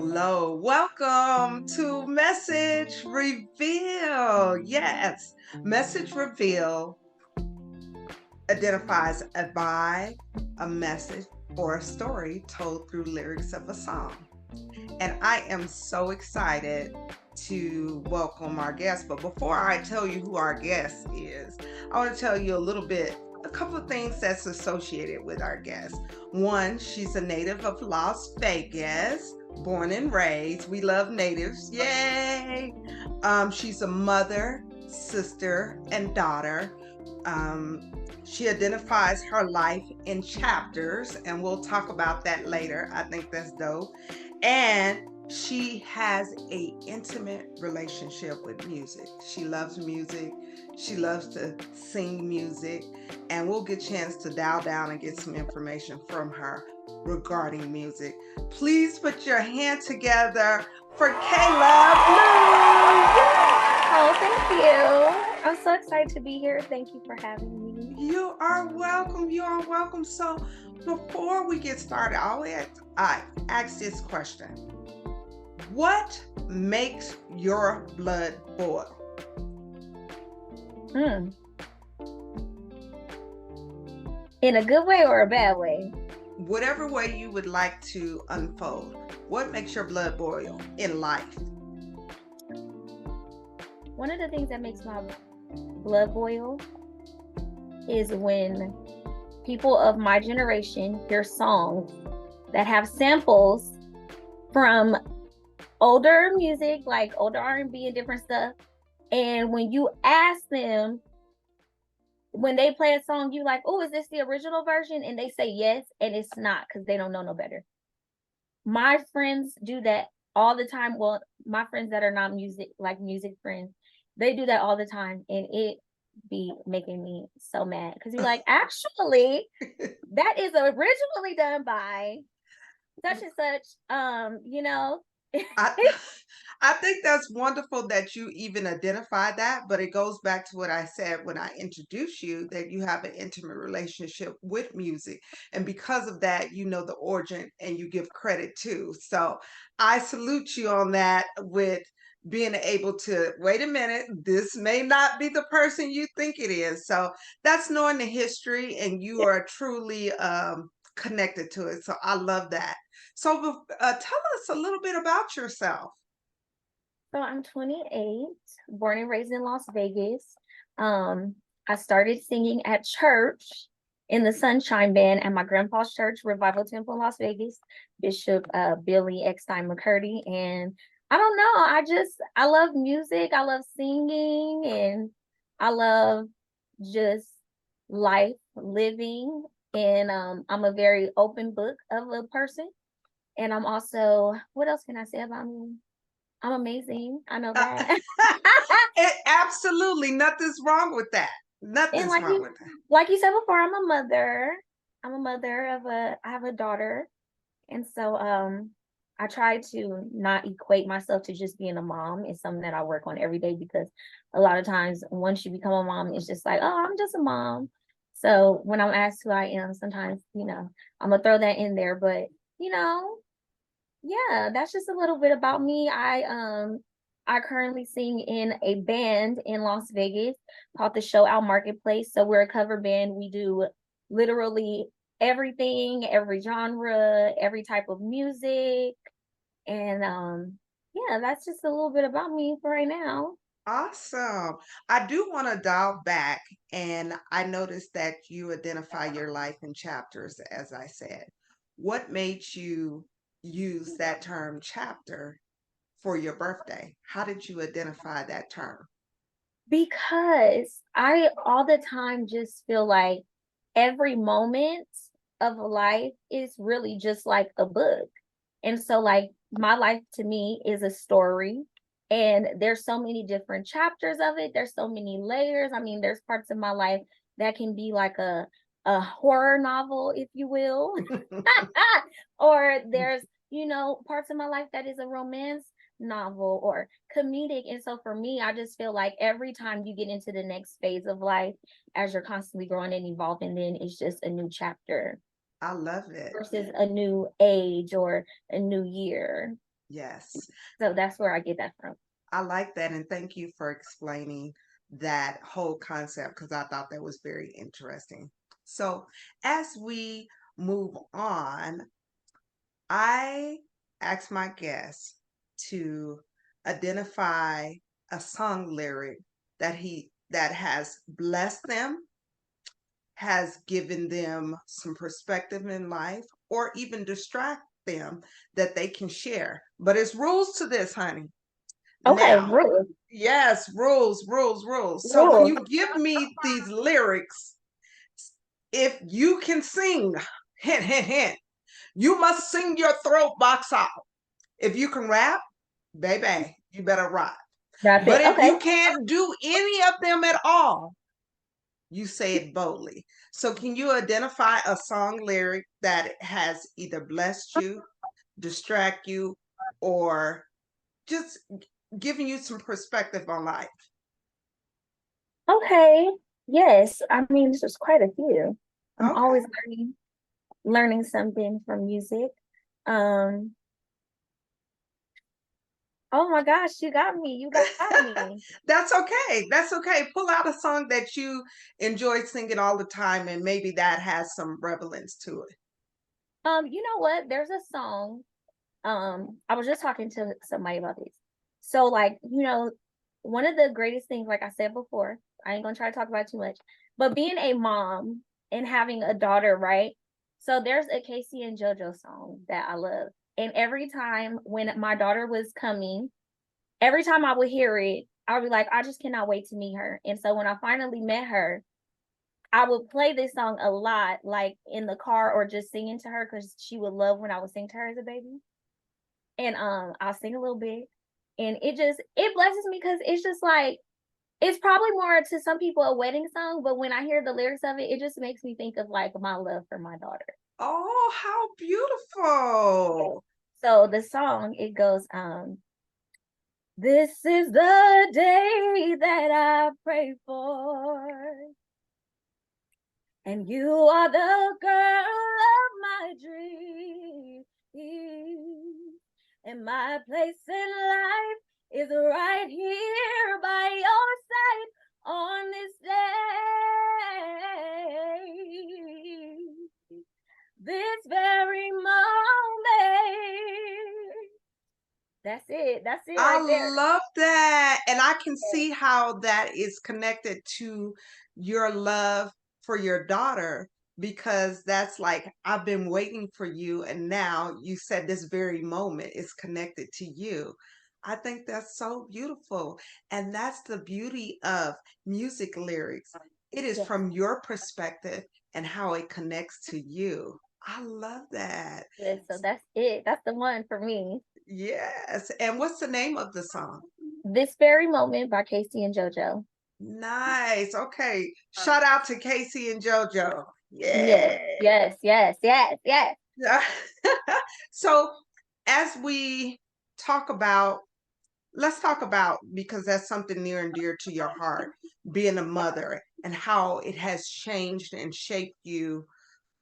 Hello, welcome to Message Reveal. Yes, Message Reveal identifies a vibe, a message, or a story told through lyrics of a song. And I am so excited to welcome our guest. But before I tell you who our guest is, I want to tell you a couple of things that's associated with our guest. One, she's a native of Las Vegas, born and raised. We love natives. Yay! She's a mother, sister, and daughter. Um, she identifies her life in chapters, and we'll talk about that later. I think that's dope. And she has a intimate relationship with music. She loves music. She loves to sing music, and we'll get a chance to dial down and get some information from her regarding music. Please put your hand together for Kaylah Blue. Oh, thank you. I'm so excited to be here. Thank you for having me. You are welcome. You are welcome. So, before we get started, I ask this question: what makes your blood boil? Hmm. In a good way or a bad way? Whatever way you would like to unfold. What makes your blood boil in life? One of the things that makes my blood boil is when people of my generation hear songs that have samples from older music, like older R&B and different stuff. And when you ask them, when they play a song, you like, oh, is this the original version? And they say yes, and it's not, because they don't know no better. My friends do that all the time. Well, my friends that are not music friends, they do that all the time, and it be making me so mad, because you're like, actually, that is originally done by such and such. I, I think that's wonderful that you even identify that, but it goes back to what I said when I introduced you, that you have an intimate relationship with music. And because of that, you know the origin and you give credit too. So I salute you on that with being able to wait a minute, this may not be the person you think it is. So that's knowing the history, and you are truly connected to it. So I love that. So tell us a little bit about yourself. So I'm 28, born and raised in Las Vegas. Um, I started singing at church in the Sunshine Band at my grandpa's church, Revival Temple in Las Vegas, Bishop Billy Eckstein McCurdy. And I don't know, I love music. I love singing, and I love just life, living. And I'm a very open book of a person. And I'm also, what else can I say about me? I'm amazing. I know Uh, that. absolutely, nothing's wrong with that. And Nothing's wrong with that. like you said before, I'm a mother. I'm a mother of I have a daughter. And so I try to not equate myself to just being a mom. It's something that I work on every day, because a lot of times once you become a mom, it's just like, oh, I'm just a mom. So when I'm asked who I am, sometimes, I'm gonna throw that in there. But, you know, yeah, that's just a little bit about me. I currently sing in a band in Las Vegas called the Show Out Marketplace. So we're a cover band. We do literally everything, every genre, every type of music. And yeah, that's just a little bit about me for right now. Awesome. I do want to dial back, and I noticed that you identify your life in chapters, as I said. What made you use that term chapter for your birthday? How did you identify that term? Because I all the time just feel like every moment of life is really just like a book. And so, like, my life to me is a story, and there's so many different chapters of it. There's so many layers. I mean, there's parts of my life that can be like a horror novel, if you will. Or there's, parts of my life that is a romance novel or comedic. And so for me, I just feel like every time you get into the next phase of life, as you're constantly growing and evolving, then it's just a new chapter I love it. versus a new age or a new year. Yes. So that's where I get that from. I like that. And thank you for explaining that whole concept because I thought that was very interesting. So, as we move on, I ask my guests to identify a song lyric that has blessed them, has given them some perspective in life, or even distract them that they can share. But it's rules to this, honey. Okay, Now, rules. yes, rules, rules, rules. So when Rules. you give me these lyrics, if you can sing, hint, hint, hint, you must sing your throat box out. If you can rap, baby, you better rock. That's But it. if Okay. you can't do any of them at all, you say it boldly. So can you identify a song lyric that has either blessed you, distract you, or just giving you some perspective on life? Okay. Yes. I mean, there's quite a few. I'm Okay. always learning something from music. Um, oh my gosh, you got me. You got me. That's okay. That's okay. Pull out a song that you enjoy singing all the time, and maybe that has some relevance to it. You know what? There's a song. I was just talking to somebody about this. So, like, one of the greatest things, like I said before, I ain't gonna try to talk about it too much, but being a mom and having a daughter, right? So there's a Casey and JoJo song that I love. And every time when my daughter was coming, every time I would hear it, I would be like, I just cannot wait to meet her. And so when I finally met her, I would play this song a lot, like in the car or just singing to her because she would love when I would sing to her as a baby. And I'll sing a little bit. And it blesses me because it's just like it's probably more to some people a wedding song, but when I hear the lyrics of it, it just makes me think of like my love for my daughter. Oh, how beautiful. So the song it goes, this is the day that I pray for. And you are the girl of my dreams. And my place in life is right here by your side on this day. This very moment. That's it. That's it I right there. love that. And I can see how that is connected to your love for your daughter because that's like, I've been waiting for you. And now you said this very moment is connected to you. I think that's so beautiful. And that's the beauty of music lyrics. It is Yes. from your perspective and how it connects to you. I love that. Yes. So that's it. That's the one for me. Yes. And what's the name of the song? This very moment by Casey and JoJo. Nice. Okay. Shout out to Casey and JoJo. Yes, Yeah. yes, yes, yes, yes. Yeah. So, as we talk about, let's talk about, because that's something near and dear to your heart, being a mother and how it has changed and shaped you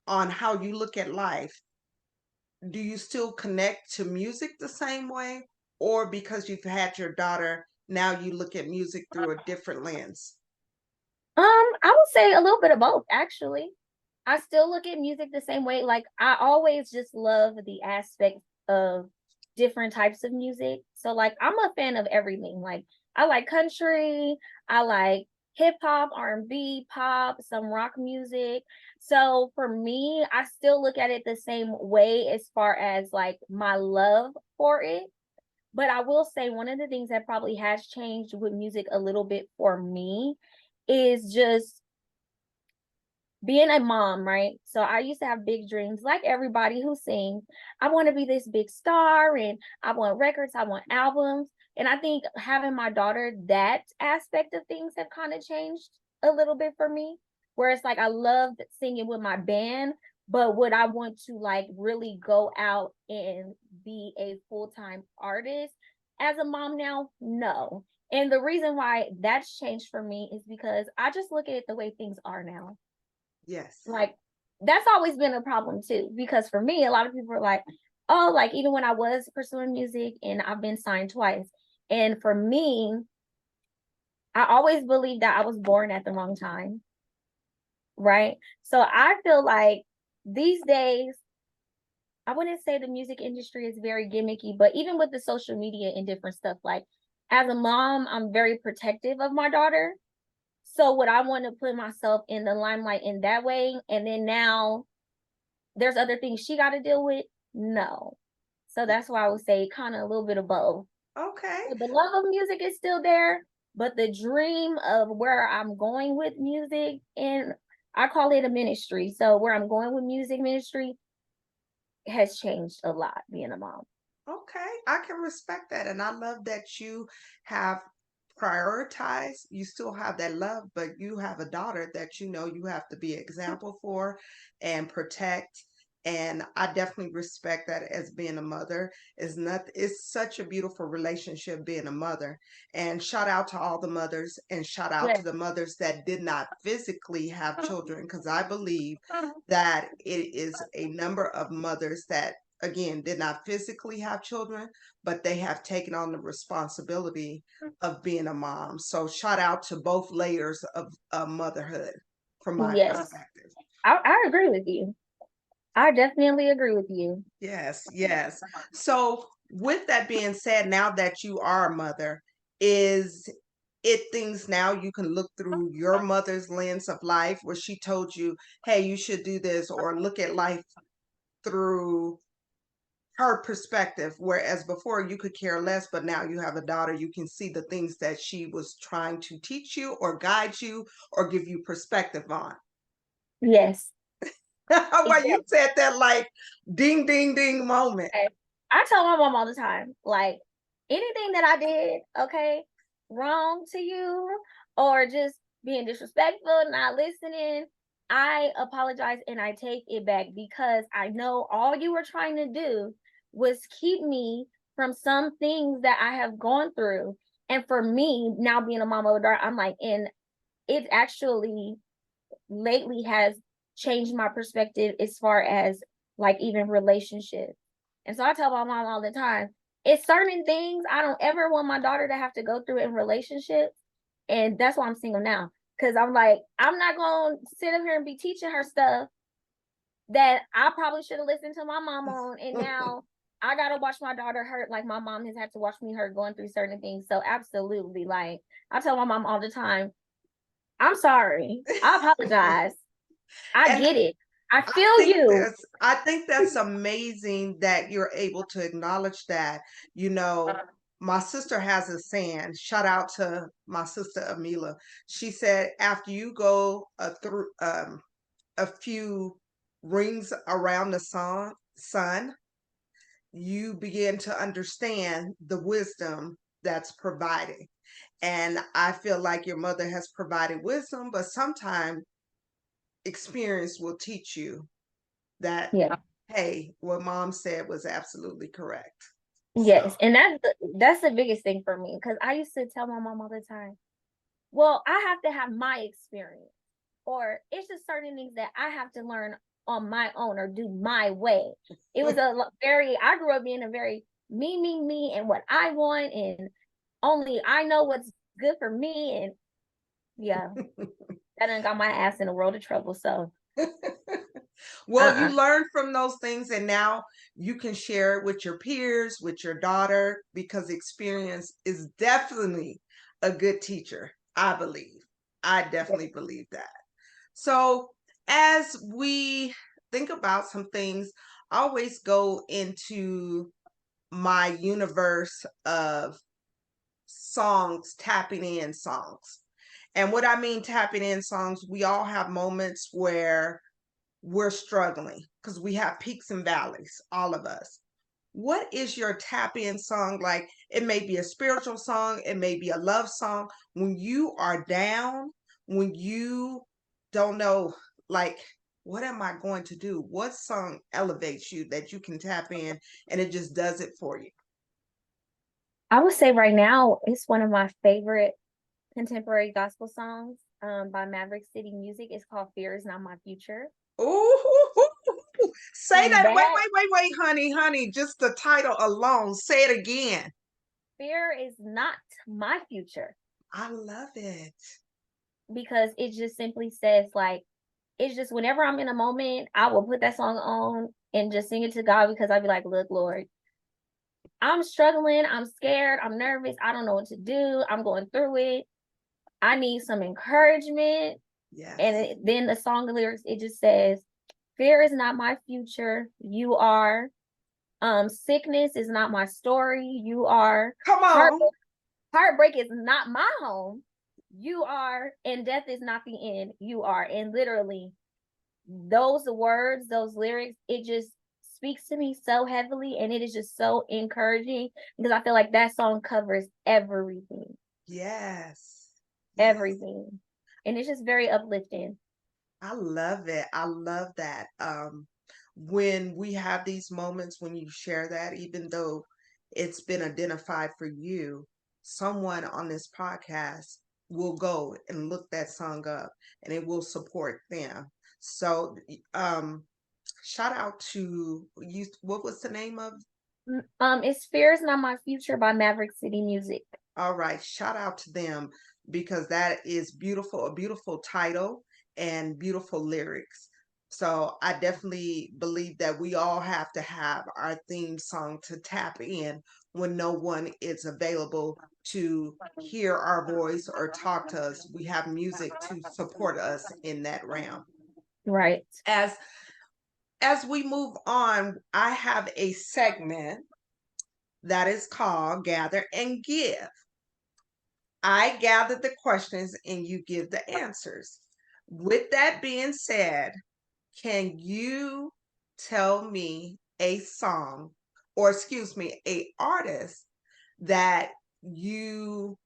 on how you look at life. Do you still connect to music the same way? Or because you've had your daughter, now you look at music through a different lens? I would say a little bit of both, actually. I still look at music the same way. Like I always just love the aspect of different types of music. So like I'm a fan of everything. Like I like country, I like hip hop, R&B, pop, some rock music. So for me, I still look at it the same way as far as like my love for it. But I will say one of the things that probably has changed with music a little bit for me is just being a mom, right? So I used to have big dreams, like everybody who sings. I want to be this big star and I want records, I want albums. And I think having my daughter, that aspect of things have kind of changed a little bit for me. Where it's like I loved singing with my band, but would I want to like really go out and be a full-time artist as a mom now? No. And the reason why that's changed for me is because I just look at it the way things are now. Yes. Like that's always been a problem too, because for me, a lot of people are like, Oh, like even when I was pursuing music, and I've been signed twice. And for me, I always believed that I was born at the wrong time. Right. So I feel like these days, I wouldn't say the music industry is very gimmicky, but even with the social media and different stuff, like as a mom, I'm very protective of my daughter. So would I want to put myself in the limelight in that way? And then now there's other things she got to deal with? No. So that's why I would say kind of a little bit of both. Okay. So the love of music is still there, but the dream of where I'm going with music, and I call it a ministry. So where I'm going with music ministry has changed a lot being a mom. Okay, I can respect that. And I love that you have prioritized, you still have that love, but you have a daughter that you know you have to be an example for and protect. And I definitely respect that as being a mother. Is not it's such a beautiful relationship being a mother. And shout out to all the mothers and shout out Yes. to the mothers that did not physically have children, because I believe that it is a number of mothers that again did not physically have children, but they have taken on the responsibility of being a mom. So shout out to both layers of motherhood from my Yes. perspective. I agree with you. I definitely agree with you. Yes, yes. So with that being said, now that you are a mother, is it things now you can look through your mother's lens of life where she told you, hey, you should do this, or look at life through her perspective, whereas before you could care less, but now you have a daughter, you can see the things that she was trying to teach you or guide you or give you perspective on. Yes. Why you Exactly. said that like ding ding ding moment. I tell my mom all the time, like anything that I did, okay, wrong to you, or just being disrespectful, not listening, I apologize and I take it back, because I know all you were trying to do was keep me from some things that I have gone through. And for me, now being a mom of a daughter, I'm like, and it actually lately has changed my perspective as far as like even relationships. And so I tell my mom all the time, it's certain things I don't ever want my daughter to have to go through in relationships. And that's why I'm single now. Cause I'm like, I'm not gonna sit up here and be teaching her stuff that I probably should have listened to my mom on. And now I gotta watch my daughter hurt like my mom has had to watch me hurt going through certain things. So absolutely, like I tell my mom all the time, I'm sorry. I apologize. I And get it. I feel you. I think that's amazing that you're able to acknowledge that. You know, my sister has a saying, shout out to my sister Amila. She said after you go through a few rings around the sun, you begin to understand the wisdom that's provided. And I feel like your mother has provided wisdom, but sometimes experience will teach you that, Yeah. hey, what mom said was absolutely correct. So, Yes. And that's the biggest thing for me. Because I used to tell my mom all the time, well, I have to have my experience. Or it's just certain things that I have to learn on my own or do my way. It was I grew up being a very me, and what I want, and only I know what's good for me. And yeah, that done got my ass in a world of trouble. So, well, you uh-uh. learn from those things, and now you can share it with your peers, with your daughter, because experience is definitely a good teacher. I believe. I definitely believe that. So, as we think about some things, I always go into my universe of songs, tapping in songs. And what I mean tapping in songs, we all have moments where we're struggling because we have peaks and valleys, all of us. What is your tap in song? Like it may be a spiritual song, it may be a love song. When you are down, when you don't know, like, what am I going to do? What song elevates you that you can tap in and it just does it for you? I would say right now it's one of my favorite contemporary gospel songs by Maverick City Music. It's called Fear Is Not My Future. Ooh, Say And that. Wait, that wait, wait, wait, honey. Just the title alone. Say it again. fear is not my future. I love it. Because it just simply says like, it's just whenever I'm in a moment, I will put that song on and just sing it to God because I'd be like, look, Lord, I'm struggling, I'm scared, I'm nervous, I don't know what to do, I'm going through it. I need some encouragement. Yes. And then the song lyrics, it just says, fear is not my future, you are. Sickness is not my story, you are. Come on. Heartbreak is not my home, you are. And death is not the end, you are. And literally, those words, those lyrics, it just speaks to me so heavily, and it is just so encouraging because I feel like that song covers everything. Yes. Everything. And it's just very uplifting. I love it. I love that. When we have these moments when you share that, even though it's been identified for you, someone on this podcast will go and look that song up and it will support them. So, shout out to you. What was the name of? It's Fear is Not My Future by Maverick City Music. All right, shout out to them because that is beautiful, a beautiful title and beautiful lyrics. So I definitely believe that we all have to have our theme song to tap in when no one is available to hear our voice or talk to us. We have music to support us in that realm. Right. As we move on, I have a segment that is called Gather and Give. I gather the questions and you give the answers. With that being said, can you tell me a song, or excuse me, a artist that you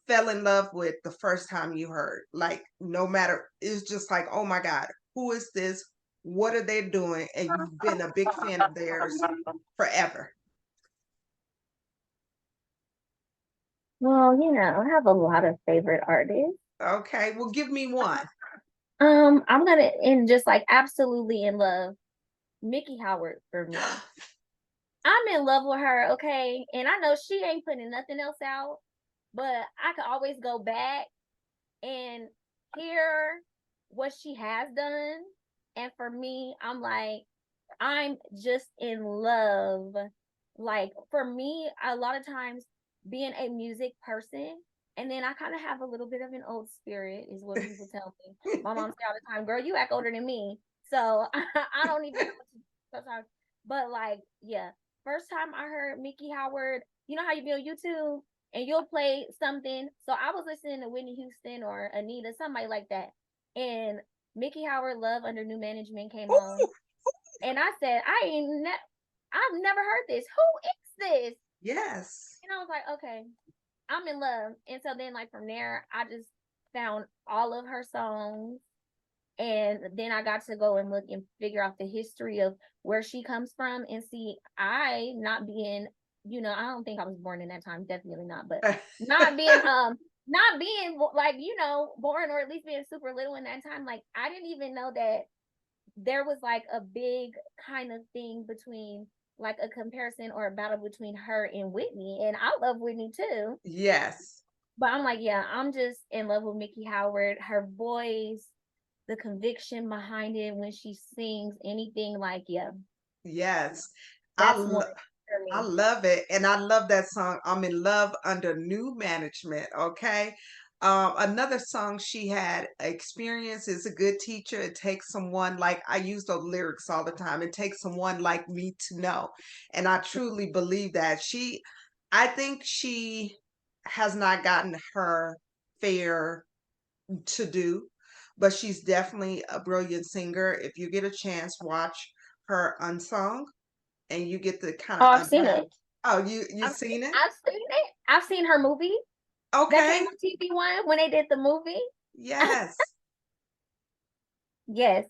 fell in love with the first time you heard? Like, no matter, it's just like, oh my God, who is this? What are they doing? And you've been a big fan of theirs forever. Well, I have a lot of favorite artists. Okay, well, give me one. I'm gonna and just like absolutely in love. Mickey Howard for me. I'm in love with her, okay? And I know she ain't putting nothing else out, but I could always go back and hear what she has done. And for me, I'm like, I'm just in love. Like, for me, a lot of times being a music person, and then I kind of have a little bit of an old spirit, is what people tell me. My mom say all the time, girl, you act older than me. So I don't even know what to sometimes. But like, yeah, first time I heard Mickey Howard, you know how you be on YouTube and you'll play something. So I was listening to Whitney Houston or Anita, somebody like that. And Mickey Howard Love Under New Management came on. And I said, I've never heard this. Who is this? Yes. And I was like, okay, I'm in love. And so then like from there, I just found all of her songs. And then I got to go and look and figure out the history of where she comes from and see I not being, I don't think I was born in that time, definitely not, but not being not being like, born or at least being super little in that time. Like I didn't even know that there was like a big kind of thing between like a comparison or a battle between her and Whitney. And I love Whitney too. Yes. But I'm like, yeah, I'm just in love with Mickey Howard. Her voice, the conviction behind it when she sings anything, like, yeah. Yes. I That's one lo- for I me. love it. And I love that song. I'm in love under new management. Okay. Another song she had, Experience is a good teacher. It takes someone like, I use those lyrics all the time. It takes someone like me to know. And I truly believe that I think she has not gotten her fair to do, but she's definitely a brilliant singer. If you get a chance, watch her Unsung and you get to kind Oh, of I've seen unpack. it. Oh, you seen it? I've seen it. I've seen her movie that came Okay. on TV One when they did the movie. Yes. Yes,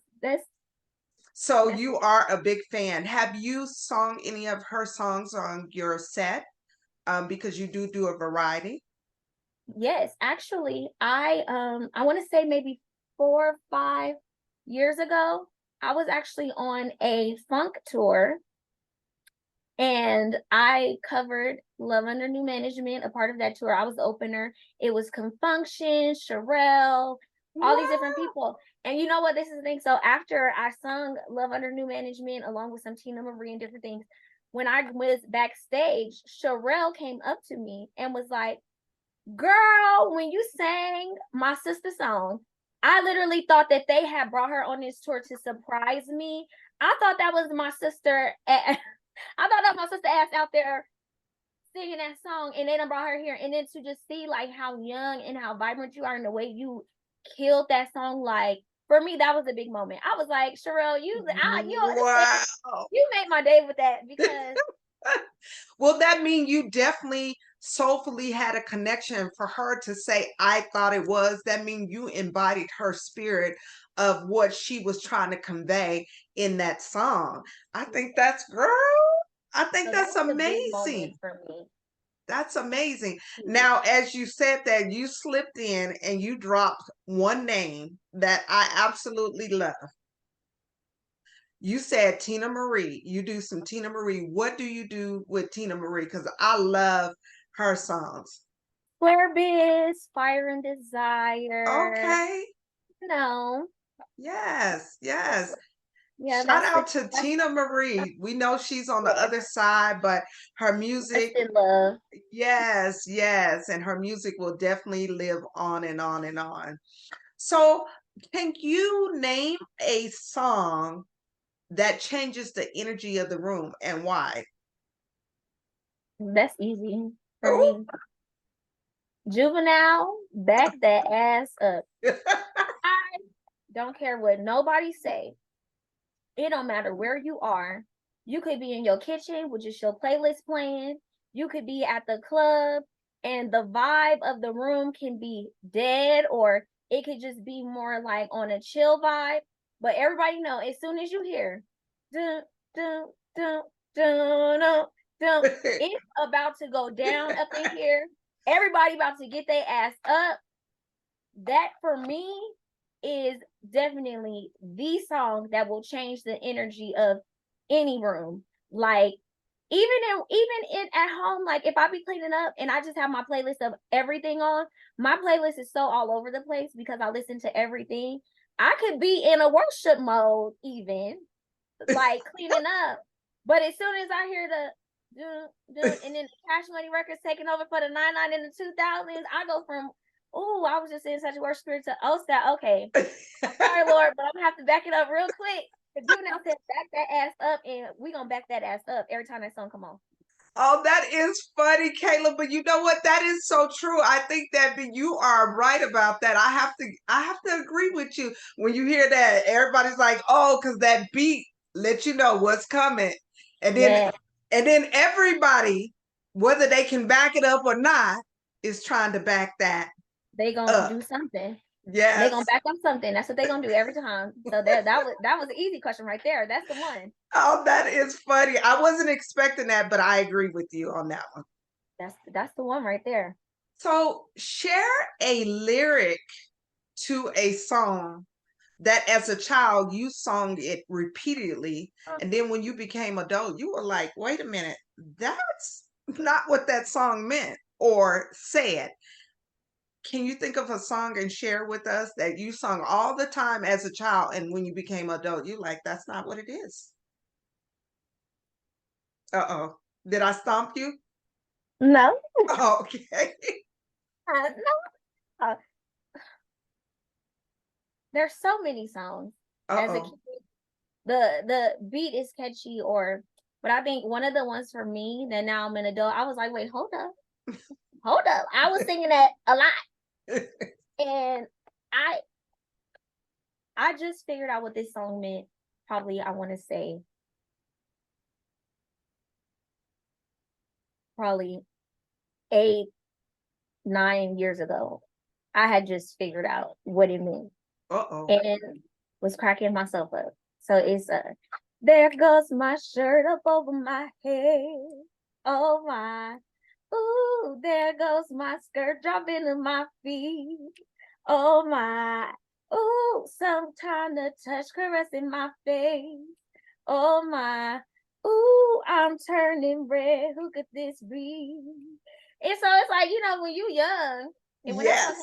So that's you are a big fan. Have you sung any of her songs on your set? Because you do a variety. yes. Actually, I want to say maybe 4 or 5. years ago, I was actually on a funk tour and I covered Love Under New Management, a part of that tour. I was the opener. It was Confunction, Sherelle, all these different Wow. people. And you know what? This is the thing. So after I sung Love Under New Management, along with some Tina Marie and different things, when I was backstage, Sherelle came up to me and was like, girl, when you sang my sister song, I literally thought that they had brought her on this tour to surprise me. I thought that was my sister. I thought that was my sister ass out there singing that song, and they done brought her here. And then to just see like how young and how vibrant you are and the way you killed that song, like for me, that was a big moment. I was like, Sherelle, you understand? Wow. You made my day with that because Well, that means you definitely soulfully had a connection for her to say, I thought it was. That means you embodied her spirit of what she was trying to convey in that song. I think that's, girl, I think so that that's was a big moment amazing. for me. That's amazing. Now, Huge. as you said that, you slipped in and you dropped one name that I absolutely love. You said Tina Marie. You do some Tina Marie. What do you do with Tina Marie? Because I love her songs. Square Biz, Fire and Desire. Okay. No, Yes. that's Yes. yeah, Shout that's the out to that's Tina Marie. We know she's on the yeah. other side, but her Rest music, in love. yes, yes. And her music will definitely live on and on and on. So, can you name a song that changes the energy of the room and why? That's easy for Oh, me. Juvenile, back that ass up. I don't care what nobody say. It don't matter where you are. You could be in your kitchen with just your playlist playing. You could be at the club and the vibe of the room can be dead or it could just be more like on a chill vibe. But everybody know as soon as you hear dun dun dun dun dun, dun it's about to go down up in here. Everybody about to get their ass up. That for me is definitely the song that will change the energy of any room. Like even in at home, like if I be cleaning up and I just have my playlist of everything on, my playlist is so all over the place because I listen to everything. I could be in a worship mode even, like cleaning up. But as soon as I hear the dun, dun, and then the Cash Money Records taking over for the 99 in the 2000s, I go from, oh, I was just in such a worship spirit to, oh, snap, okay. I'm sorry, Lord, but I'm going to have to back it up real quick. The Juvenile said, back that ass up, and we going to back that ass up every time that song come on. Oh, that is funny, Kayla. But you know what? That is so true. I think that you are right about that. I have to agree with you. When you hear that, everybody's like, oh, because that beat lets you know what's coming. And then Yeah, and then everybody, whether they can back it up or not, is trying to back that they going to up. do something. They Yes. gonna back up something. That's what they gonna do every time. So that was an easy question right there. That's the one. Oh, that is funny. I wasn't expecting that, but I agree with you on that one. That's the one right there. So share a lyric to a song that as a child you sung it repeatedly, and then when you became adult you were like, wait a minute, that's not what that song meant or said. Can you think of a song and share with us that you sung all the time as a child, and when you became adult you like, that's not what it is? Uh-oh, did I stomp you? No, Oh, okay. no. There's so many songs. As a kid, Uh-oh. the beat is catchy, or but I think one of the ones for me that now I'm an adult, I was like, wait, hold up. I was singing that a lot, and I I just figured out what this song meant. Probably I want to say probably 8, 9 years ago. I had just figured out what it meant Uh-oh. and was cracking myself up. So it's there goes my shirt up over my head. Oh my. Ooh, there goes my skirt dropping to my feet. Oh my. Ooh, sometime to touch, caressing my face. Oh my, ooh, I'm turning red. Who could this be? And so it's like, when you young, and Yes.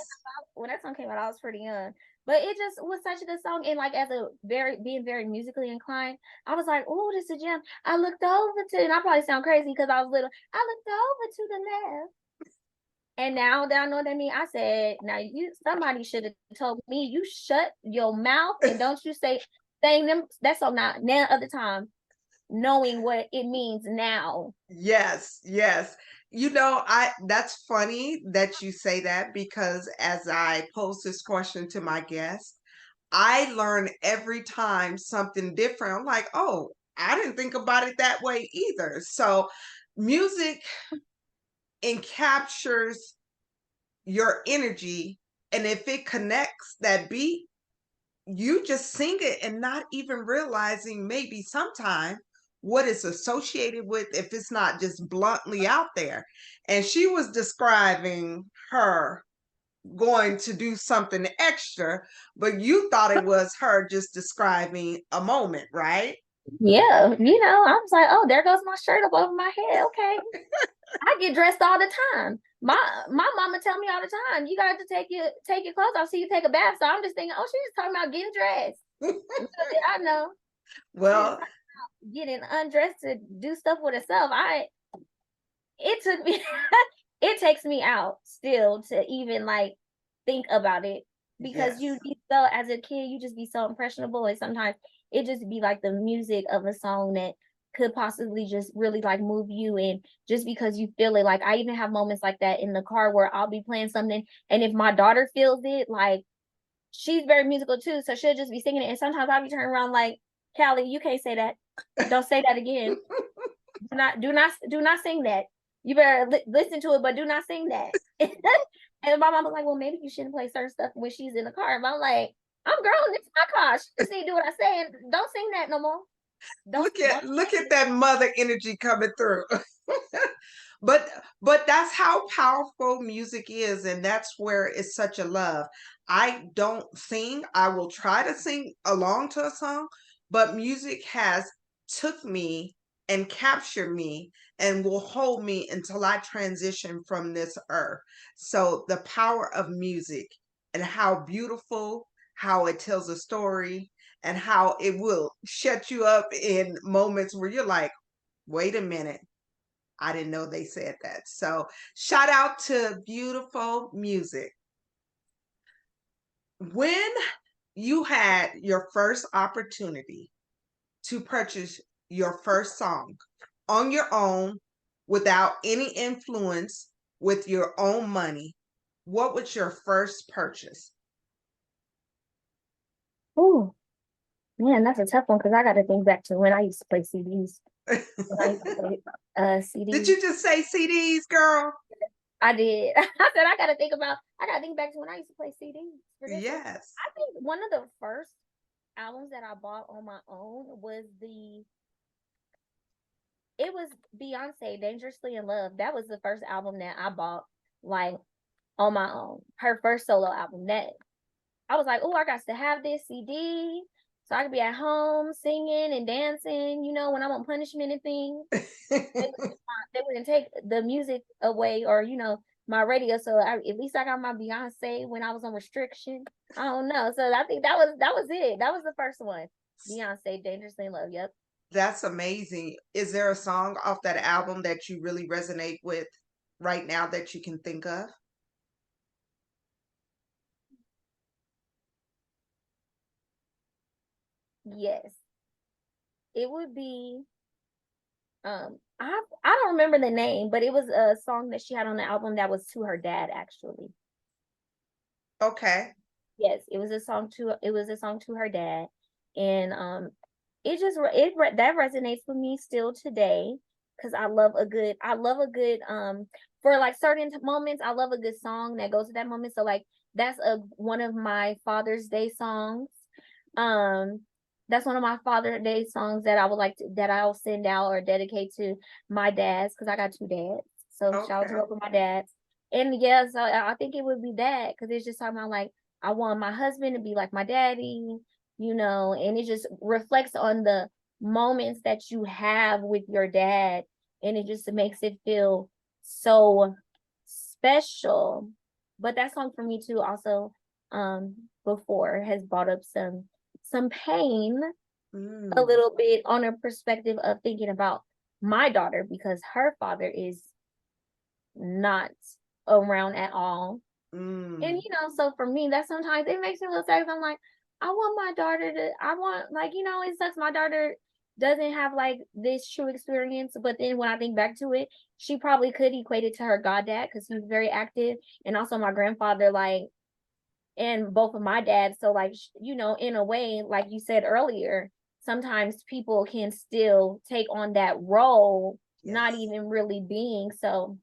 when that song came out, I was pretty young. But it just was such a good song. And like as a being very musically inclined, I was like, oh, this is a gem. I looked over to, and I probably sound crazy because I was little. I looked over to the left. And now that I know what that means, I said, now somebody should have told me, you shut your mouth and don't you saying them that song now other time, knowing what it means now. Yes, yes. That's funny that you say that because as I pose this question to my guests, I learn every time something different. I'm like, oh, I didn't think about it that way either. So music encaptures your energy, and if it connects that beat, you just sing it and not even realizing maybe sometime what it's associated with if it's not just bluntly out there. And she was describing her going to do something extra, but you thought it was her just describing a moment, right? Yeah, I was like, oh, there goes my shirt up over my head. Okay. I get dressed all the time. My mama tell me all the time, you got to take your clothes off so you take a bath. So I'm just thinking, oh, she's just talking about getting dressed. Little did I know she's Well, talking about getting undressed to do stuff with herself. It took me it takes me out still to even like think about it because yes. you be so as a kid, you just be so impressionable, and sometimes it just be like the music of a song that could possibly just really like move you, and just because you feel it. Like I even have moments like that in the car where I'll be playing something, and if my daughter feels it, like she's very musical too, so she'll just be singing it, and sometimes I'll be turning around like, Callie, you can't say that. Don't say that again. Do not sing that. You better listen to it, but do not sing that. And my mom was like, well, maybe you shouldn't play certain stuff when she's in the car. And I'm like, I'm grown. This is my car. She just need to do what I say and don't sing that no more. Don't Look sing at it. that mother energy coming through. but but that's how powerful music is, and that's where it's such a love. I don't sing. I will try to sing along to a song, but music has took me and captured me and will hold me until I transition from this earth. So the power of music and how beautiful, how it tells a story, and how it will shut you up in moments where you're like, wait a minute, I didn't know they said that. So, shout out to beautiful music. When you had your first opportunity to purchase your first song on your own without any influence with your own money, what was your first purchase? Ooh, man, that's a tough one because I got to think back to when I used to play CDs. When I used to play Did CDs. you just say CDs, girl? I did. I said I gotta think back to when I used to play CDs for this one. Yes. I think one of the first albums that I bought on my own was it was Beyonce, Dangerously in Love. That was the first album that I bought like on my own. Her first solo album. That I was like, oh, I got to have this CD so I could be at home singing and dancing, when I'm on punishment and things. They wouldn't take the music away or, my radio. So at least I got my Beyonce when I was on restriction. I don't know. So I think that was it. That was the first one. Beyonce, Dangerously in Love. Yep. That's amazing. Is there a song off that album that you really resonate with right now that you can think of? Yes. It would be I don't remember the name, but it was a song that she had on the album that was to her dad actually. Okay. Yes, it was a song to her dad. And it just that resonates with me still today because I love a good for like certain moments, I love a good song that goes to that moment. So like that's a one of my Father's Day songs. Um that's one of my Father's Day songs that I would like to that I'll send out or dedicate to my dads because I got two dads. So shout out to Okay. both of my dads. And yes, I think it would be that because it's just talking about like I want my husband to be like my daddy, and it just reflects on the moments that you have with your dad, and it just makes it feel so special. But that song for me too also before has brought up some pain a little bit on a perspective of thinking about my daughter because her father is not around at all. And so for me, that sometimes it makes me a little sad. I'm like, I want my daughter to, I want, like, it sucks my daughter doesn't have like this true experience. But then when I think back to it, she probably could equate it to her goddad because he was very active. And also my grandfather, like, and both of my dads. So, like, in a way, like you said earlier, sometimes people can still take on that role, not Yes. even really being. So,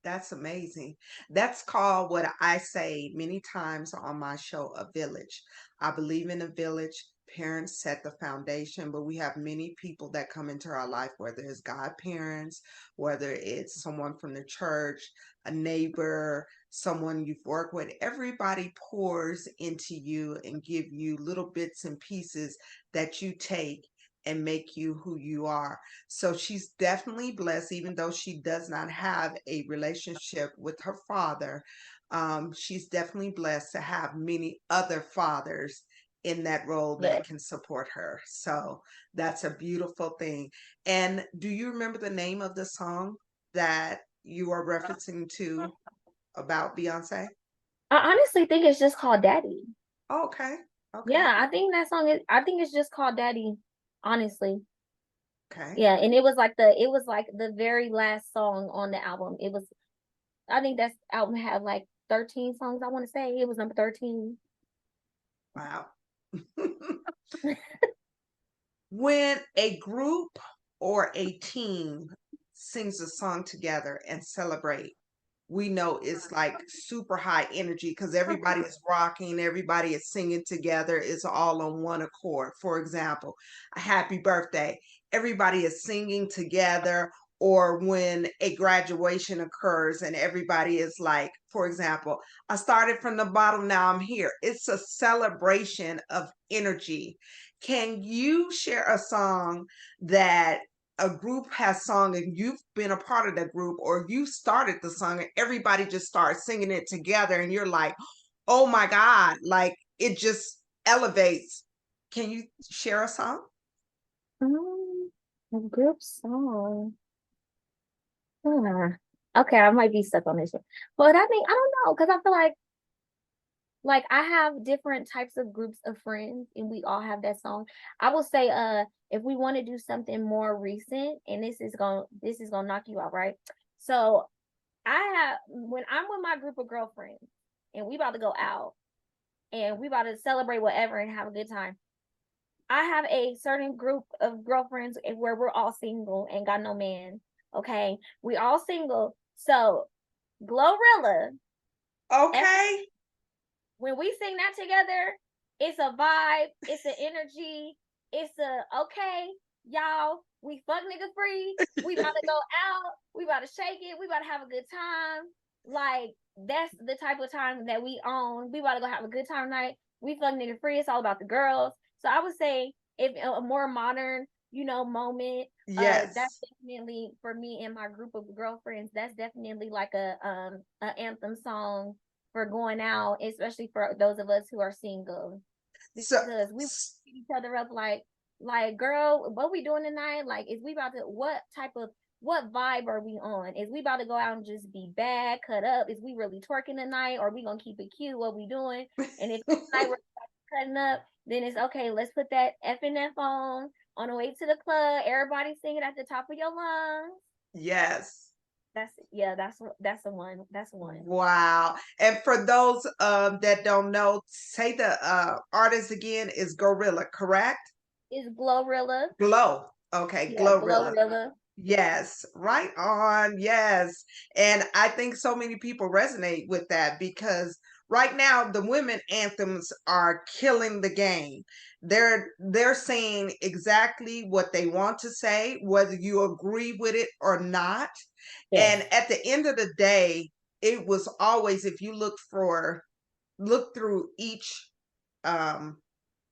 That's amazing. That's called what I say many times on my show, a village. I believe in a village. Parents set the foundation, but we have many people that come into our life, whether it's godparents, whether it's someone from the church, a neighbor, someone you've worked with. Everybody pours into you and give you little bits and pieces that you take and make you who you are. So she's definitely blessed, even though she does not have a relationship with her father. She's definitely blessed to have many other fathers in that role yeah. that can support her. So that's a beautiful thing. And do you remember the name of the song that you are referencing to about Beyonce? I honestly think it's just called Daddy. Oh, okay. Okay. Yeah, I think that song I think it's just called Daddy, honestly. Okay. Yeah, and it was like the very last song on the album. I think that album had like 13 songs, I want to say. It was number 13. Wow. When a group or a team sings a song together and celebrate, we know it's like super high energy because everybody is rocking, everybody is singing together, it's all on one accord. For example, a happy birthday, everybody is singing together, or when a graduation occurs and everybody is like, for example, I started from the bottom, now I'm here. It's a celebration of energy. Can you share a song that a group has sung and you've been a part of that group, or you started the song and everybody just starts singing it together and you're like, oh my God, like it just elevates? Can you share a song? A group song. Huh. Okay, I might be stuck on this one. But I think I don't know, because I feel like I have different types of groups of friends and we all have that song. I will say if we want to do something more recent, and this is gonna knock you out, right? So I have when I'm with my group of girlfriends and we about to go out and we about to celebrate whatever and have a good time. I have a certain group of girlfriends where we're all single and got no man. Okay. We all single. So Glorilla, Okay. when we sing that together, it's a vibe, it's an energy, it's okay, y'all, we fuck nigga free, we about to go out, we about to shake it, we about to have a good time. Like, that's the type of time that we own. We about to go have a good time tonight. We fuck nigga free, it's all about the girls. So I would say if a more modern, moment, that's Yes. definitely for me and my group of girlfriends, that's definitely like a anthem song for going out, especially for those of us who are single, So, because we beat each other up like, girl, what we doing tonight? Like, is we about to what vibe are we on? Is we about to go out and just be bad, cut up? Is we really twerking tonight, or we gonna keep it cute? What we doing? And if tonight we're cutting up, then it's okay. Let's put that FNF on the way to the club. Everybody singing at the top of your lungs. yes. That's the one. That's the one. Wow. And for those that don't know, say the artist again is Gorilla, correct? Is Glorilla. Glow. Okay, Yeah, Glorilla. Glorilla. Yes, right on. Yes. And I think so many people resonate with that because right now the women anthems are killing the game. They're saying exactly what they want to say, whether you agree with it or not. Yes. And at the end of the day, it was always, if you look for look through each um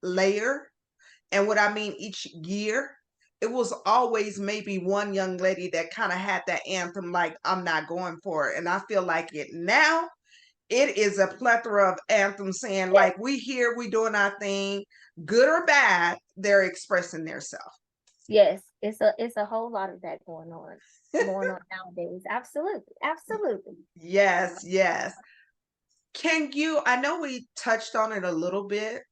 layer, and what I mean each year, it was always maybe one young lady that kind of had that anthem like I'm not going for it. And I feel like it now, it is a plethora of anthems saying Yes, like we here, we doing our thing, good or bad, they're expressing themselves. yes, it's a whole lot of that going on nowadays. Absolutely, absolutely. Yes, yes. Can you, I know we touched on it a little bit,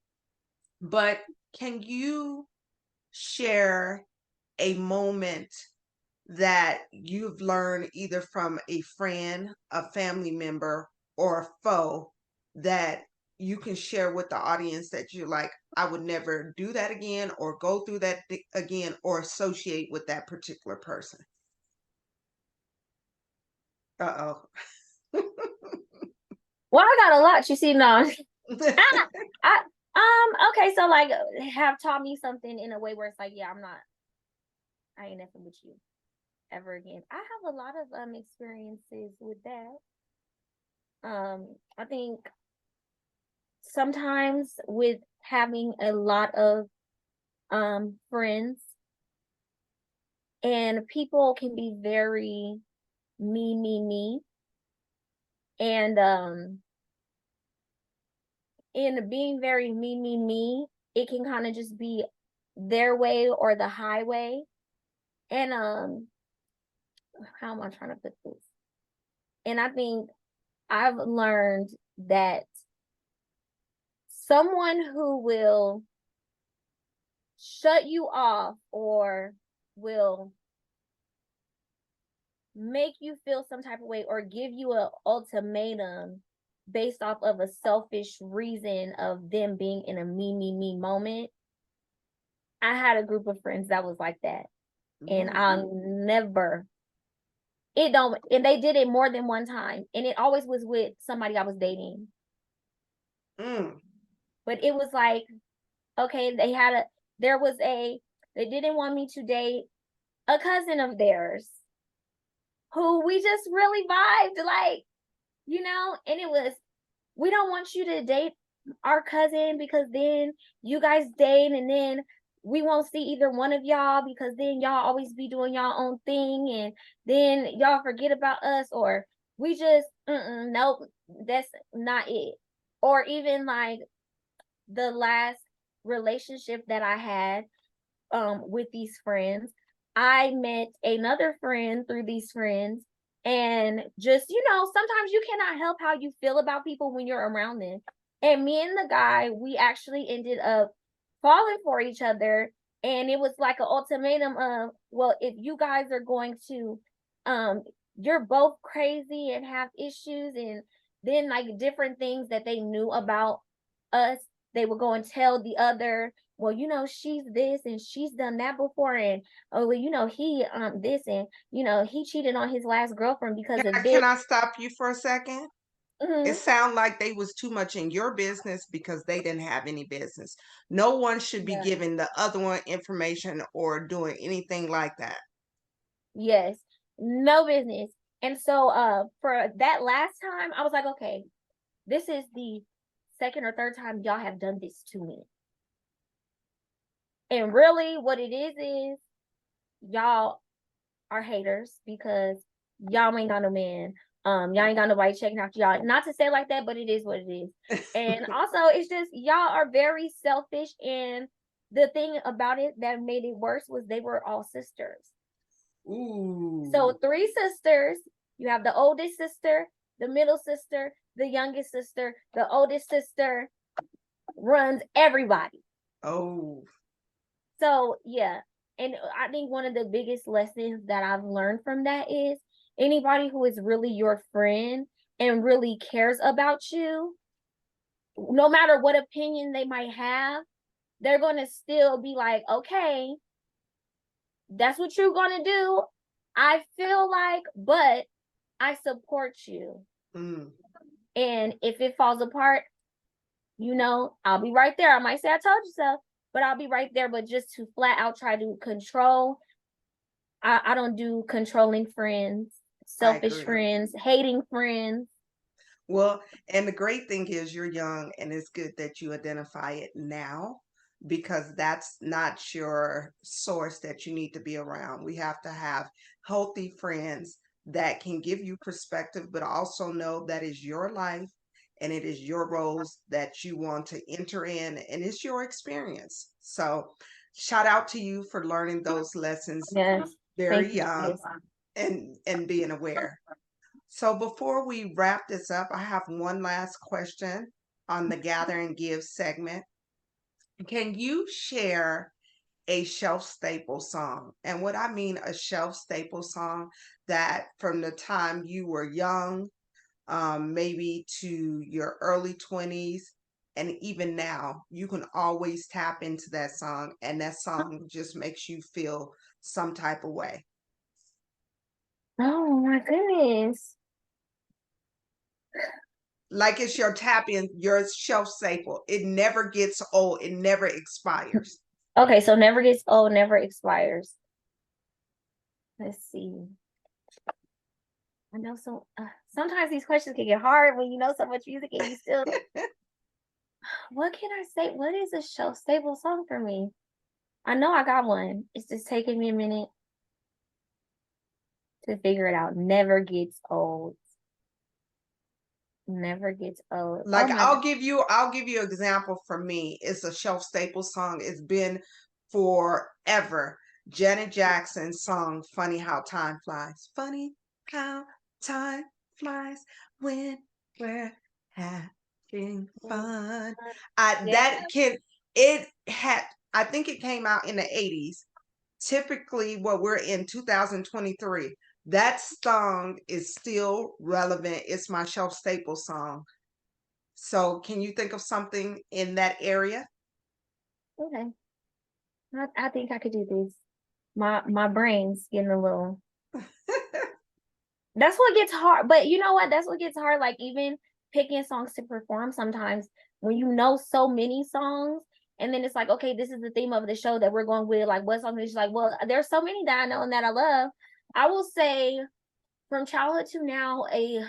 but can you share a moment that you've learned either from a friend, a family member, or a foe that you can share with the audience that you're like, I would never do that again, or go through that again, or associate with that particular person? Uh Well, I got a lot. You see, no, oh. I okay. So like, have taught me something in a way where it's like, yeah, I ain't nothing with you ever again. I have a lot of experiences with that. I think sometimes with having a lot of friends, and people can be very me, and in being very me, it can kind of just be their way or the highway. And how am I trying to put this? And I think I've learned that someone who will shut you off or will make you feel some type of way or give you an ultimatum based off of a selfish reason of them being in a me moment. I had a group of friends that was like that. And Mm, I'll never, it don't, and they did it more than one time. And it always was with somebody I was dating. mm. But it was like, okay, they didn't want me to date a cousin of theirs who we just really vibed, like, and it was, we don't want you to date our cousin because then you guys date and then we won't see either one of y'all because then y'all always be doing y'all own thing and then y'all forget about us, or we just nope, that's not it. Or even like the last relationship that I had with these friends, I met another friend through these friends, and just, sometimes you cannot help how you feel about people when you're around them. And me and the guy, we actually ended up falling for each other, and it was like an ultimatum of, well, if you guys are going to um you're both crazy and have issues, and then like different things that they knew about us, they would go and tell the other, well, she's this and she's done that before, and oh, well, he this, and he cheated on his last girlfriend because of this. Can I stop you for a second? It Mm-hmm. sounded like they was too much in your business because they didn't have any business. No one should be Yeah. giving the other one information or doing anything like that. Yes. No business. And so for that last time, I was like, okay, this is the second or third time y'all have done this to me. And really what it is y'all are haters because y'all ain't got no man. Y'all ain't got nobody checking out y'all. Not to say like that, but it is what it is. And also it's just y'all are very selfish. And the thing about it that made it worse was they were all sisters. Ooh. So 3 sisters, you have the oldest sister, the middle sister, the youngest sister. The oldest sister runs everybody. Oh. So yeah, and I think one of the biggest lessons that I've learned from that is anybody who is really your friend and really cares about you, no matter what opinion they might have, they're going to still be like, okay, that's what you're going to do. I feel like, but I support you. Mm. And if it falls apart, I'll be right there. I might say I told you so, but I'll be right there. But just to flat out try to control, I don't do controlling friends, I selfish agree. friends, hating friends. Well, and the great thing is you're young, and it's good that you identify it now because that's not your source that you need to be around. We have to have healthy friends that can give you perspective, but also know that is your life and it is your roles that you want to enter in, and it's your experience. So, shout out to you for learning those lessons Yes. very Thank you, young guys. and being aware. So before we wrap this up, I have one last question on the Gather and Give segment. Can you share a shelf staple song? And what I mean a shelf staple song that from the time you were young, maybe to your early 20s, and even now, you can always tap into that song, and that song just makes you feel some type of way. Oh my goodness. Like it's your tap in, your shelf staple. It never gets old. It never expires. Okay, so never gets old, never expires. Let's see. I know sometimes these questions can get hard when you know so much music and you still what can I say? What is a shelf stable song for me? I know I got one. It's just taking me a minute to figure it out. Never gets old. Never gets old. Oh Like my God. I'll give you an example for me. It's a shelf staple song. It's been forever. Janet Jackson's song Funny How Time Flies. Funny how time flies when we're having fun. Yeah. That can it had I think it came out in the 80s. Typically what we're in 2023, that song is still relevant. It's my shelf staple song. So can you think of something in that area? Okay. I think I could do this. My brain's getting a little that's what gets hard. But you know what? That's what gets hard. Like even picking songs to perform sometimes when you know so many songs, and then it's like, okay, this is the theme of the show that we're going with. Like, what song is like? Well, there's so many that I know and that I love. I will say from childhood to now, a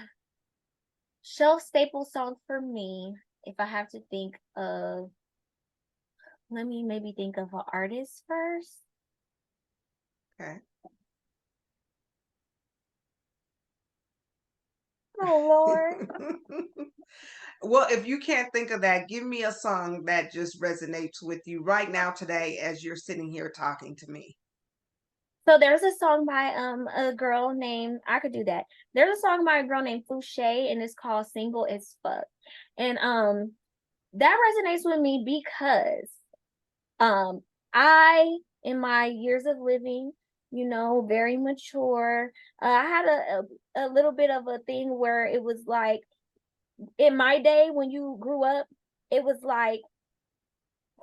shelf staple song for me. If I have to think of, let me maybe think of an artist first. Okay. Oh Lord. Well, if you can't think of that, give me a song that just resonates with you right now today as you're sitting here talking to me. So there's a song by a girl named I could do that. There's a song by a girl named Fouché and it's called Single as Fuck. And that resonates with me because um I in my years of living, you know, very mature. I had a little bit of a thing where it was like in my day when you grew up, it was like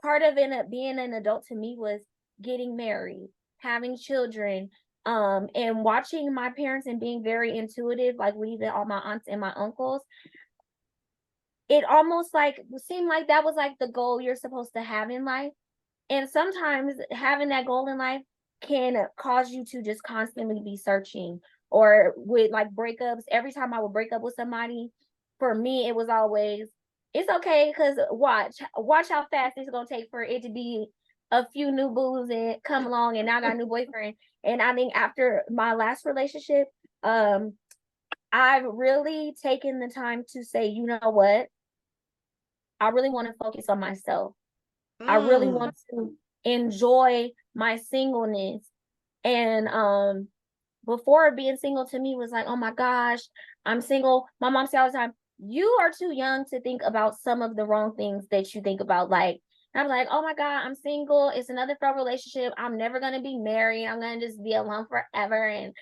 part of being an adult to me was getting married, having children, and watching my parents and being very intuitive, like with even all my aunts and my uncles. It almost like seemed like that was like the goal you're supposed to have in life. And sometimes having that goal in life can cause you to just constantly be searching or with like breakups. Every time I would break up with somebody, for me, it was always, it's okay because watch how fast it's going to take for it to be a few new boos and come along and now I got a new boyfriend. And I think after my last relationship, I've really taken the time to say, you know what? I really want to focus on myself. I really Mm. want to enjoy my singleness. And before being single to me was like, oh my gosh, I'm single. My mom said all the time, you are too young to think about some of the wrong things that you think about. Like, I'm like, oh my God, I'm single. It's another failed relationship. I'm never gonna be married. I'm gonna just be alone forever. And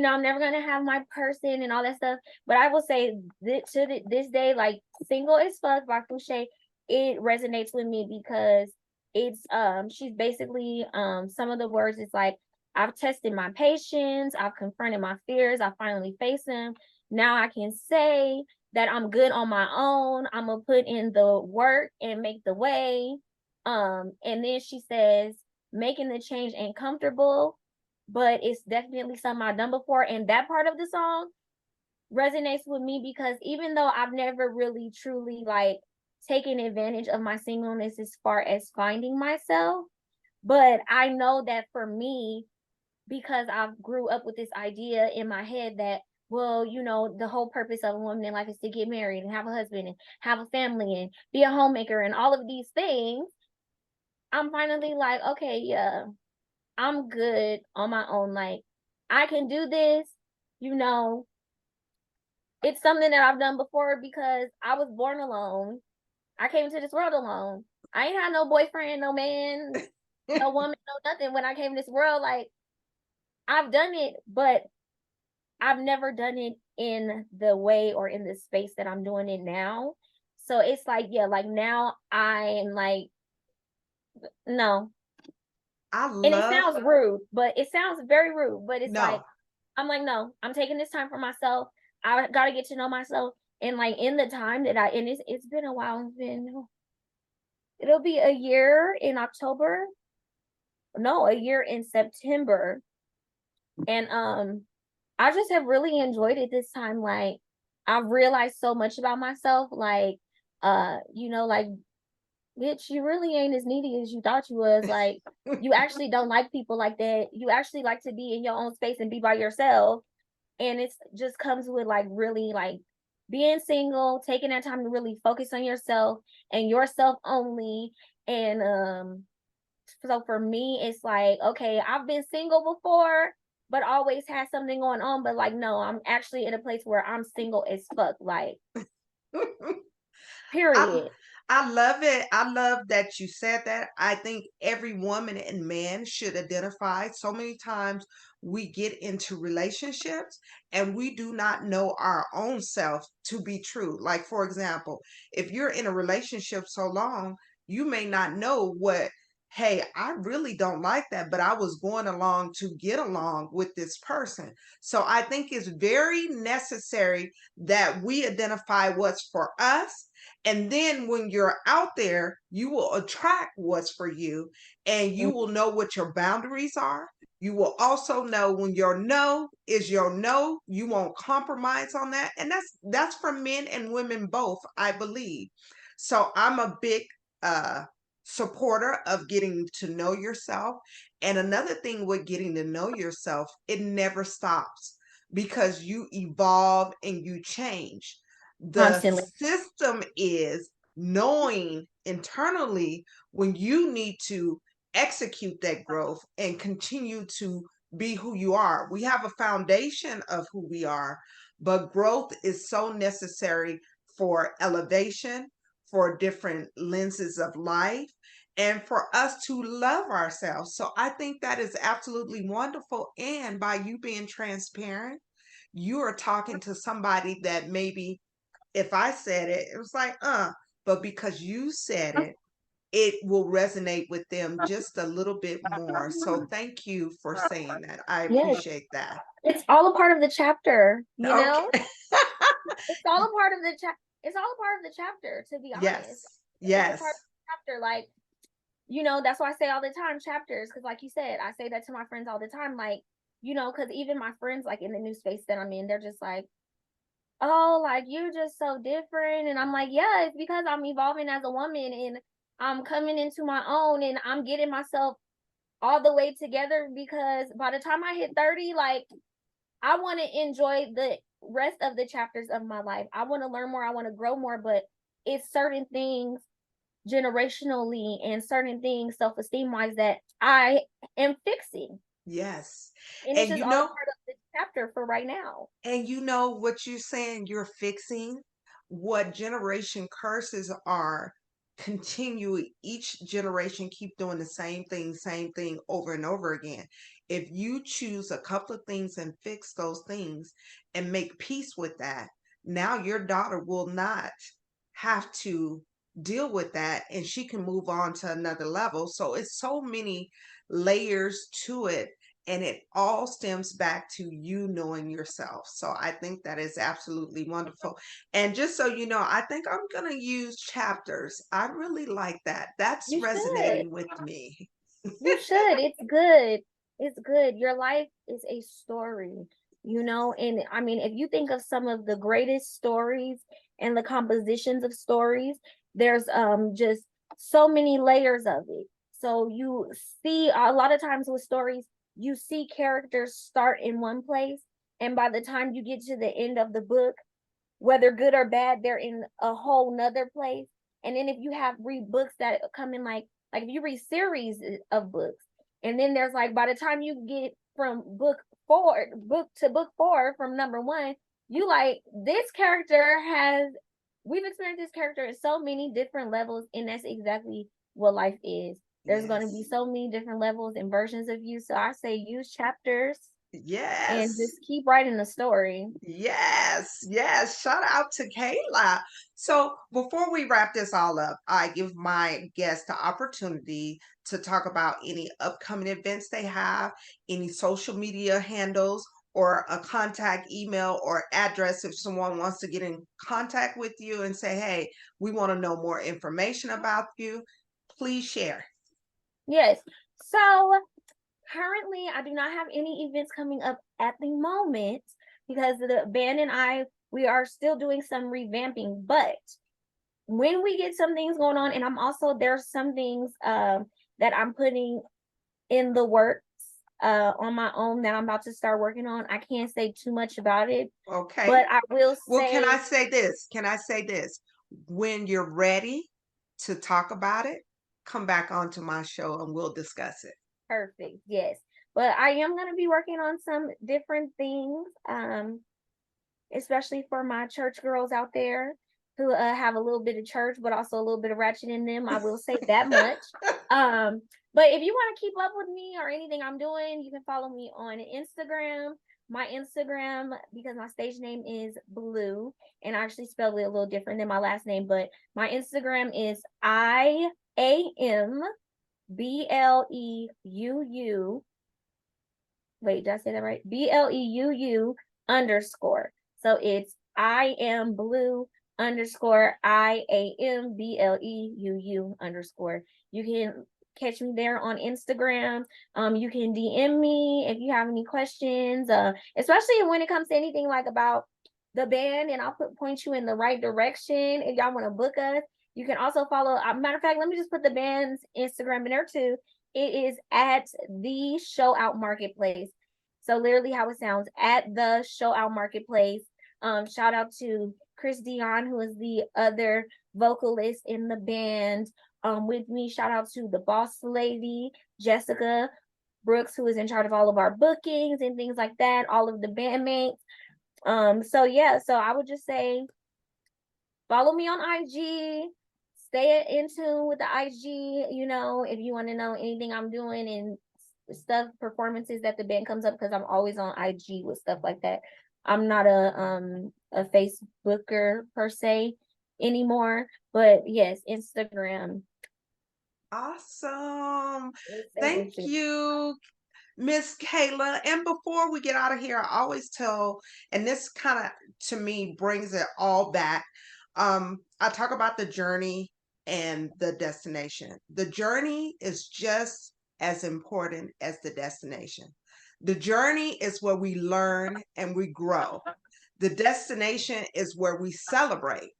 I'm never gonna have my person and all that stuff. But I will say this day, like Single as Fuck by Fouché, it resonates with me because it's she's basically some of the words is like I've tested my patience, I've confronted my fears, I finally face them. Now I can say that I'm good on my own. I'm gonna put in the work and make the way. And then she says, making the change ain't comfortable, but it's definitely something I've done before. And that part of the song resonates with me because even though I've never really truly like taken advantage of my singleness as far as finding myself, but I know that for me, because I grew up with this idea in my head that, well, you know, the whole purpose of a woman in life is to get married and have a husband and have a family and be a homemaker and all of these things. I'm finally like, okay, yeah, I'm good on my own. Like, I can do this, you know, it's something that I've done before because I was born alone. I came into this world alone. I ain't had no boyfriend, no man, no woman, no nothing when I came to this world. Like, I've done it, but I've never done it in the way or in the space that I'm doing it now. So it's like, yeah, like now I'm like, no. I And it love, sounds rude, but it sounds very rude, but it's like, no, I'm like, no, I'm taking this time for myself. I got to get to know myself. And like in the time that and it's been a while. It'll be a year in October. No, a year in September. And I just have really enjoyed it this time. Like I've realized so much about myself. Like, you know, like, bitch, you really ain't as needy as you thought you was. Like, you actually don't like people like that. You actually like to be in your own space and be by yourself. And it's just comes with like really like being single, taking that time to really focus on yourself and yourself only. And so for me, it's like, okay, I've been single before, but always had something going on. But like, no, I'm actually in a place where I'm single as fuck. Like, I period. I love it. I love that you said that. I think every woman and man should identify. So many times we get into relationships and we do not know our own self to be true. Like, for example, if you're in a relationship so long, you may not know what, hey, I really don't like that, but I was going along to get along with this person. So I think it's very necessary that we identify what's for us, and then when you're out there, you will attract what's for you, and you will know what your boundaries are. You will also know when your no is your no. You won't compromise on that. And that's for men and women both, I believe. So I'm a big uh supporter of getting to know yourself. And another thing with getting to know yourself, it never stops because you evolve and you change. The Constantly. system is knowing internally when you need to execute that growth and continue to be who you are. We have a foundation of who we are, but growth is so necessary for elevation, for different lenses of life, and for us to love ourselves. So I think that is absolutely wonderful. And by you being transparent, you are talking to somebody that maybe if I said it, it was like, but because you said it, it will resonate with them just a little bit more. So thank you for saying that. I Yes. appreciate that. It's all a part of the chapter, you know? Okay. It's all a part of the it's all a part of the chapter, to be honest. Yes. It's a part Yes. of the chapter. Like, you know, that's why I say all the time chapters, because like you said, I say that to my friends all the time. Like, you know, because even my friends, like in the new space that I'm in, they're just like, oh, like you're just so different. And I'm like, yeah, it's because I'm evolving as a woman and I'm coming into my own and I'm getting myself all the way together because by the time I hit 30, like I want to enjoy the rest of the chapters of my life. I want to learn more, I want to grow more, but it's certain things generationally and certain things self-esteem wise that I am fixing. Yes. And it's And just all a part of the chapter for right now. what you're saying, you're fixing what generation curses are. Continue each generation keep doing the same thing over and over again. If you choose a couple of things and fix those things and make peace with that, now your daughter will not have to deal with that, and she can move on to another level. So it's so many layers to it, and it all stems back to you knowing yourself. So I think that is absolutely wonderful. And just so you know, I think I'm going to use chapters. I really like that. That's You should. resonating with me. You should. It's good. It's good. Your life is a story. you know. And I mean, if you think of some of the greatest stories and the compositions of stories, there's just so many layers of it. So you see a lot of times with stories, you see characters start in one place, and by the time you get to the end of the book, whether good or bad, they're in a whole nother place. And then if you have read books that come in like if you read series of books, and then there's like by the time you get from book to book 4 from number 1, you like this character has we've experienced this character at so many different levels, and that's exactly what life is. There's going to be Yes. so many different levels and versions of you. So I say use chapters and Yes. just keep writing the story. Yes, yes. Shout out to Kayla. So before we wrap this all up, I give my guests the opportunity to talk about any upcoming events they have, any social media handles, or a contact email or address if someone wants to get in contact with you and say, hey, we want to know more information about you. Please share. Yes. So currently, I do not have any events coming up at the moment because the band and we are still doing some revamping. But when we get some things going on, and there's some things that I'm putting in the works on my own that I'm about to start working on. I can't say too much about it, Okay. but I will Well, can say I say this? Can I say this? When you're ready to talk about it, come back onto my show and we'll discuss it. perfect. Yes. But I am going to be working on some different things. Especially for my church girls out there who have a little bit of church, but also a little bit of ratchet in them. I will say that much. Um, but if you want to keep up with me or anything I'm doing, you can follow me on Instagram. My Instagram, because my stage name is Blue, and I actually spelled it a little different than my last name, but my Instagram is IAMBLEUU. Wait, did I say that right? BLEUU underscore. So it's I am blue underscore IAMBLEUU underscore. You can catch me there on Instagram. You can DM me if you have any questions, especially when it comes to anything like about the band, and I'll point you in the right direction if y'all want to book us. You can also follow. Matter of fact, let me just put the band's Instagram in there too. It is at the Show Out Marketplace. So literally how it sounds, at the Show Out Marketplace. Shout out to Chris Dion, who is the other vocalist in the band. With me, shout out to the boss lady, Jessica Brooks, who is in charge of all of our bookings and things like that, all of the bandmates. So yeah, so I would just say follow me on IG, stay in tune with the IG, you know, if you want to know anything I'm doing and stuff, performances that the band comes up, because I'm always on IG with stuff like that. I'm not a Facebooker per se anymore, but yes, Instagram. Awesome. Stay in Thank tune. you, Miss Kayla. And before we get out of here, I always tell, and this kind of to me brings it all back. I talk about the journey and the destination. The journey is just as important as the destination. The journey is where we learn and we grow. The destination is where we celebrate.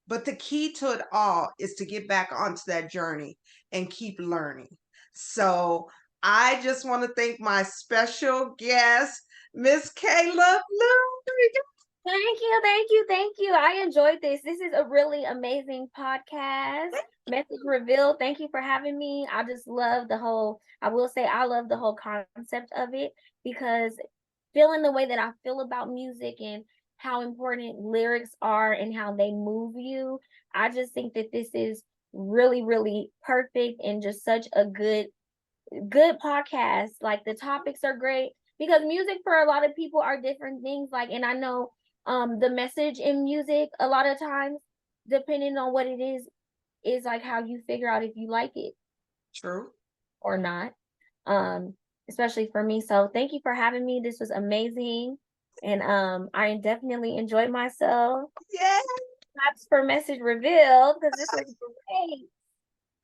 But the key to it all is to get back onto that journey and keep learning. So I just want to thank my special guest, Miss Kayla Blue. Thank you, thank you, thank you. I enjoyed this. This is a really amazing podcast. Message revealed. Thank you for having me. I just love I will say, I love the whole concept of it, because feeling the way that I feel about music and how important lyrics are and how they move you, I just think that this is really, really perfect and just such a good podcast. Like the topics are great because music for a lot of people are different things. Like, and I know the message in music a lot of times, depending on what it is like how you figure out if you like it True. or not. Um, Especially for me. So thank you for having me. This was amazing. And I definitely enjoyed myself. Yeah. Claps for message revealed because this was great.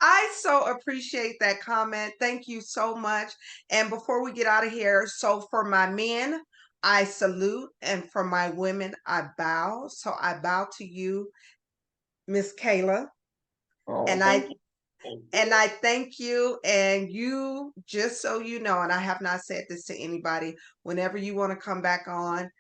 I so appreciate that comment. Thank you so much. And before we get out of here, so for my men, I salute, and for my women, I bow. So I bow to you, Miss Kayla, Oh, and thank I you. Thank and you. I thank you. And you, just so you know, and I have not said this to anybody, whenever you want to come back on,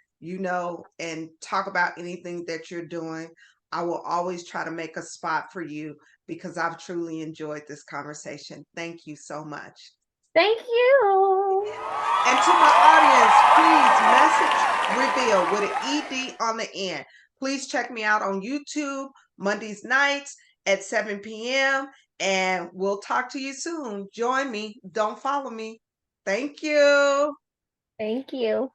and talk about anything that you're doing, I will always try to make a spot for you because I've truly enjoyed this conversation. Thank you so much. Thank you. And to my audience, please message reveal with an ED on the end. Please check me out on YouTube Mondays nights at 7 p.m. And we'll talk to you soon. Join me. Don't follow me. Thank you. Thank you.